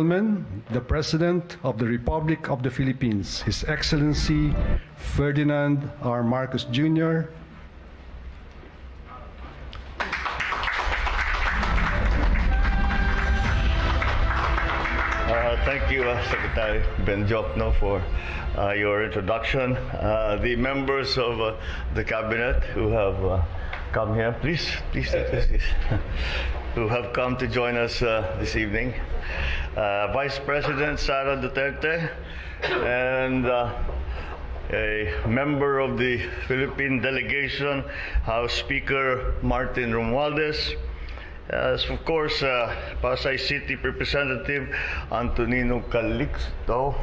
gentlemen, the President of the Republic of the Philippines, His Excellency Ferdinand R. Marcos Jr., Thank you, Secretary Benjokno, for your introduction. The members of the Cabinet who have come here, please, who have come to join us this evening. Vice President Sara Duterte and a member of the Philippine delegation, House Speaker Martin Romualdez. Of course, Pasay City Representative Antonino Calixto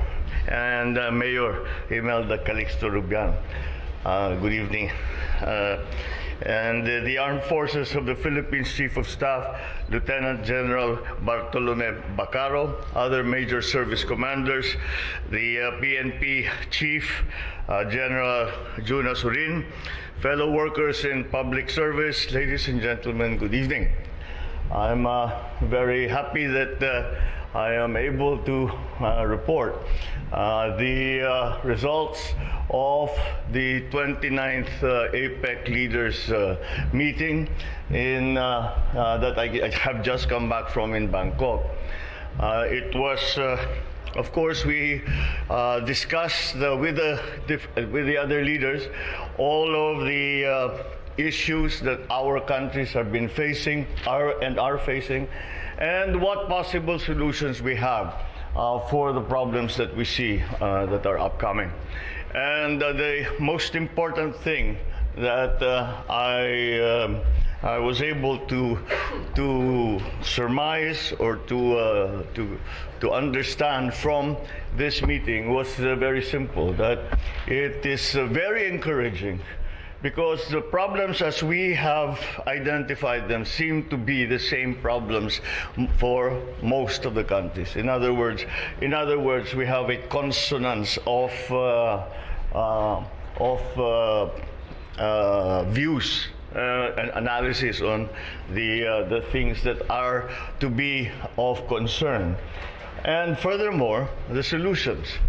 and Mayor Imelda Calixto Rubian. Good evening. And the Armed Forces of the Philippines Chief of Staff, Lieutenant General Bartolome Bacaro, other major service commanders, the PNP Chief, General Juna Surin, fellow workers in public service, ladies and gentlemen, good evening. I'm very happy that I am able to report the results of the 29th Apec leaders meeting that I have just come back from in Bangkok. It was, of course, we discussed with the other leaders all of the issues that our countries have been facing, are facing, and what possible solutions we have for the problems that we see that are upcoming. And the most important thing that I was able to surmise or to understand from this meeting was very simple, that it is very encouraging, because the problems as we have identified them seem to be the same problems for most of the countries. In other words, we have a consonance of views and analysis on the things that are to be of concern. And furthermore, the solutions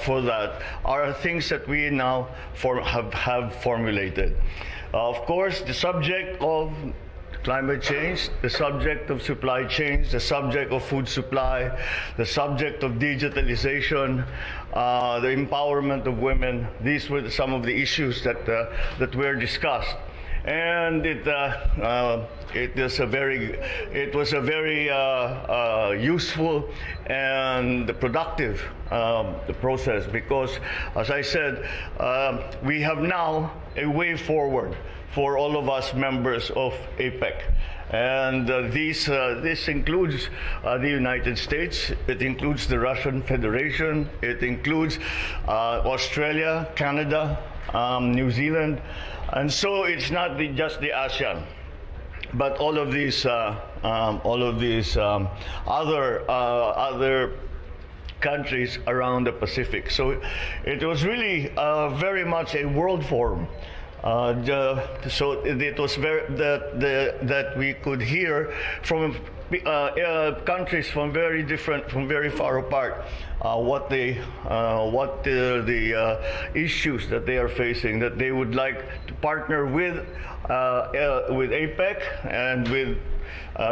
for that are things that we now have formulated. Of course, the subject of climate change, the subject of supply chains, the subject of food supply, the subject of digitalization, the empowerment of women, these were some of the issues that were discussed. And it was a very useful and productive process, because, as I said, we have now a way forward for all of us members of APEC. And this includes the United States, it includes the Russian Federation, it includes Australia, Canada, New Zealand, and so it's not just the ASEAN, but all of these other countries around the Pacific. So it was really very much a world forum. So it was that we could hear from countries from very far apart, what the issues that they are facing, that they would like to partner with APEC and with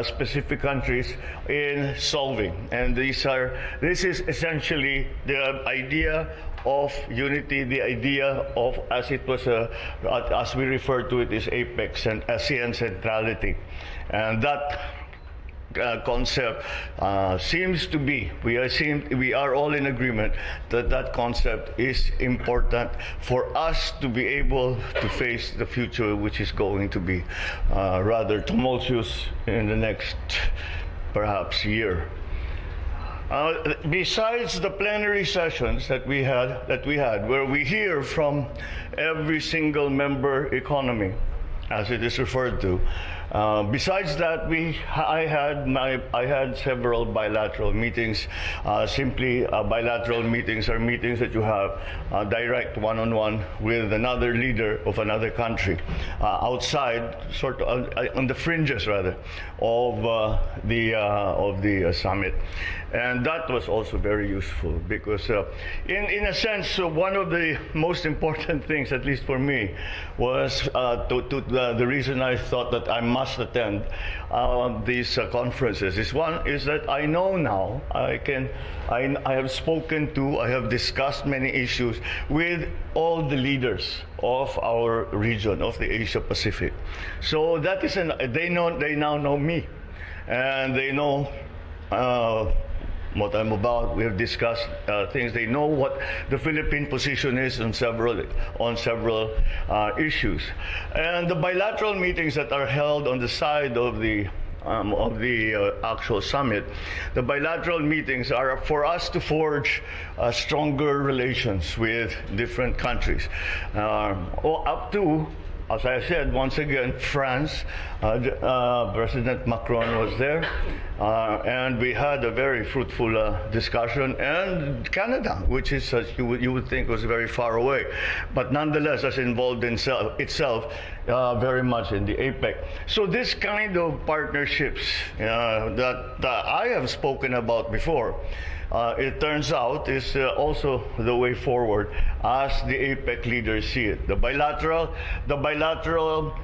specific countries in solving. And this is essentially the idea of unity, the idea of, as we refer to it, is APEC and ASEAN centrality. And that concept seems to be, we are all in agreement that concept is important for us to be able to face the future, which is going to be rather tumultuous in the next perhaps year. Besides the plenary sessions that we had, where we hear from every single member economy, as it is referred to, Besides that, I had several bilateral meetings. Bilateral meetings are meetings that you have direct one-on-one with another leader of another country outside, sort of on the fringes rather, of the summit. And that was also very useful because, in a sense, one of the most important things, at least for me, was the reason I thought that I must attend these conferences is that I know now I have spoken to, I have discussed many issues with all the leaders of our region, of the Asia Pacific. So that is they now know me, and they know what I'm about. We have discussed things. They know what the Philippine position is on several issues, and the bilateral meetings that are held on the side of the actual summit. The bilateral meetings are for us to forge stronger relations with different countries, up to, as I said, once again, France. President Macron was there, and we had a very fruitful discussion. And Canada, which is, you would think, was very far away, but nonetheless, is involved in itself very much in the Apec. So this kind of partnerships that I have spoken about before, it turns out is also the way forward as the APEC leaders see it. The bilateral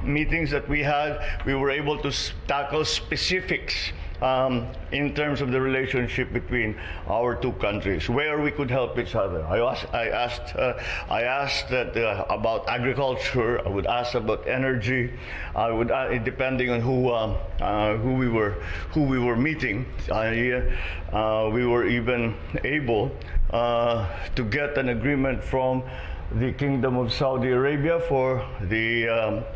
meetings that we had, we were able to tackle specifics in terms of the relationship between our two countries, where we could help each other. I asked that about agriculture. I would ask about energy. I would, depending on who we were meeting. We were even able to get an agreement from the Kingdom of Saudi Arabia for the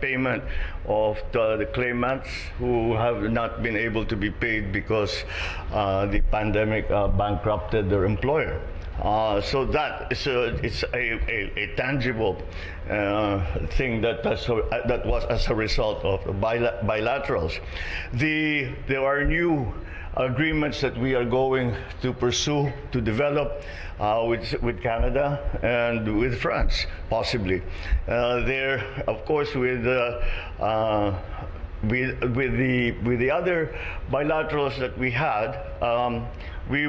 payment of the claimants who have not been able to be paid because the pandemic bankrupted their employer. So that is it's a tangible thing that was as a result of the bilaterals. There are new agreements that we are going to pursue to develop with Canada and with France, possibly. There, of course, with the other bilaterals that we had, we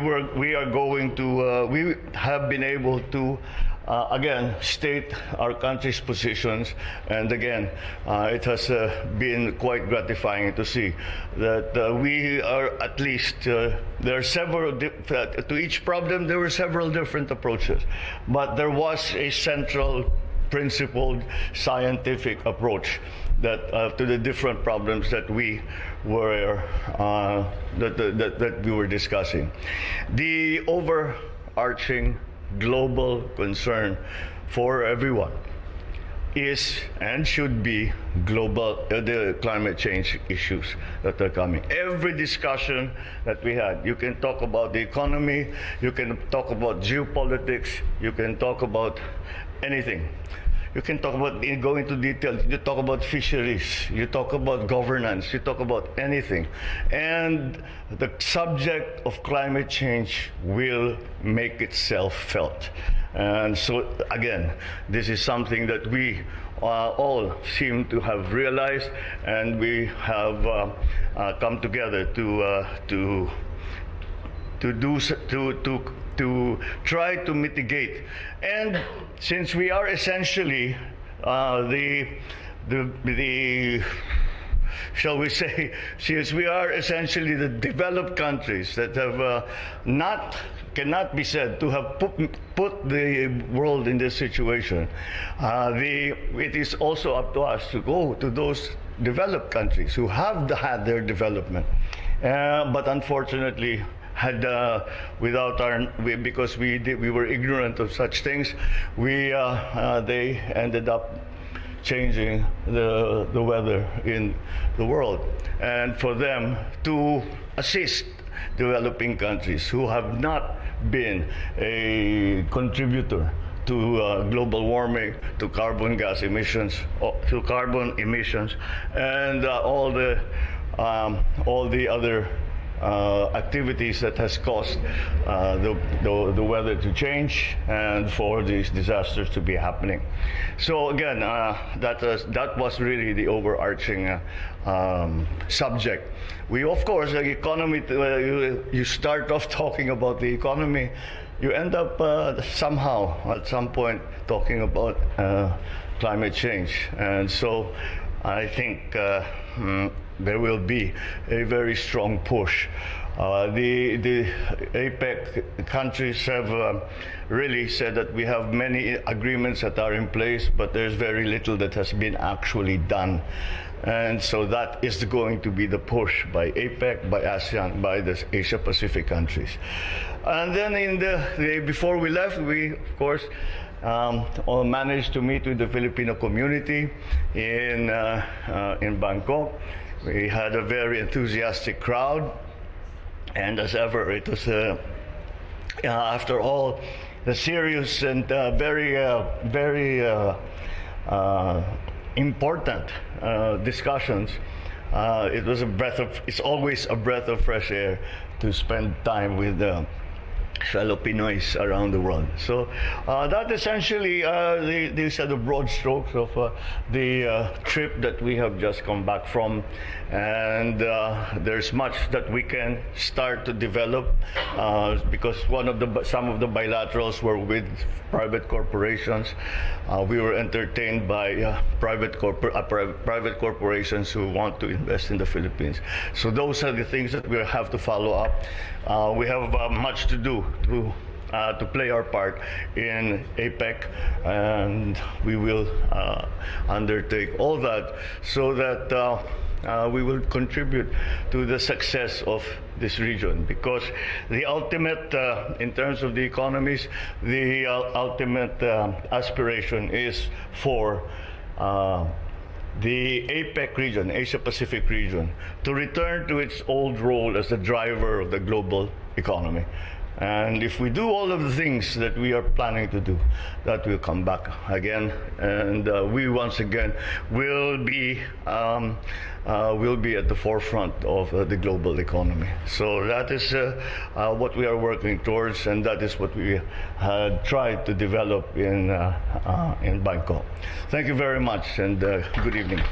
have been able to again state our country's positions, and again it has been quite gratifying to see that we are at least there are several to each problem there were several different approaches, but there was a central principled scientific approach that to the different problems that we were that we were discussing. The overarching global concern for everyone is and should be the climate change issues that are coming. Every discussion that we had, you can talk about the economy, you can talk about geopolitics, you can talk about anything. You can talk about, go into detail, you talk about fisheries, you talk about governance, you talk about anything. And the subject of climate change will make itself felt. And so, again, this is something that we all seem to have realized, and we have come together to try to mitigate. And since we are essentially shall we say, since we are essentially the developed countries that have cannot be said to have put the world in this situation, it is also up to us to go to those developed countries who have had their development, but unfortunately because we were ignorant of such things, they ended up changing the weather in the world, and for them to assist developing countries who have not been a contributor to global warming, to carbon gas emissions, to carbon emissions, and all the other activities that has caused the weather to change and for these disasters to be happening. So again, that was really the overarching subject. We, of course, the economy, you start off talking about the economy, you end up somehow at some point talking about climate change. And so I think there will be a very strong push. The Apec countries have really said that we have many agreements that are in place, but there's very little that has been actually done. And so that is going to be the push by APEC, by ASEAN, by the Asia-Pacific countries. And then before we left, we, of course, all managed to meet with the Filipino community in Bangkok. We had a very enthusiastic crowd, and as ever, it was after all the serious and very important discussions. It's always a breath of fresh air to spend time with fellow Pinoys around the world. So that essentially these are the broad strokes of the trip that we have just come back from, and there's much that we can start to develop because some of the bilaterals were with private corporations. We were entertained by private corporations who want to invest in the Philippines. So those are the things that we have to follow up. We have much to do to play our part in APEC, and we will undertake all that so that we will contribute to the success of this region, because the ultimate, in terms of the economies, the ultimate aspiration is for the APEC region, Asia-Pacific region, to return to its old role as the driver of the global economy. And if we do all of the things that we are planning to do, that will come back again, and we once again will be at the forefront of the global economy. So that is what we are working towards, and that is what we had tried to develop in Bangkok. Thank you very much, and good evening.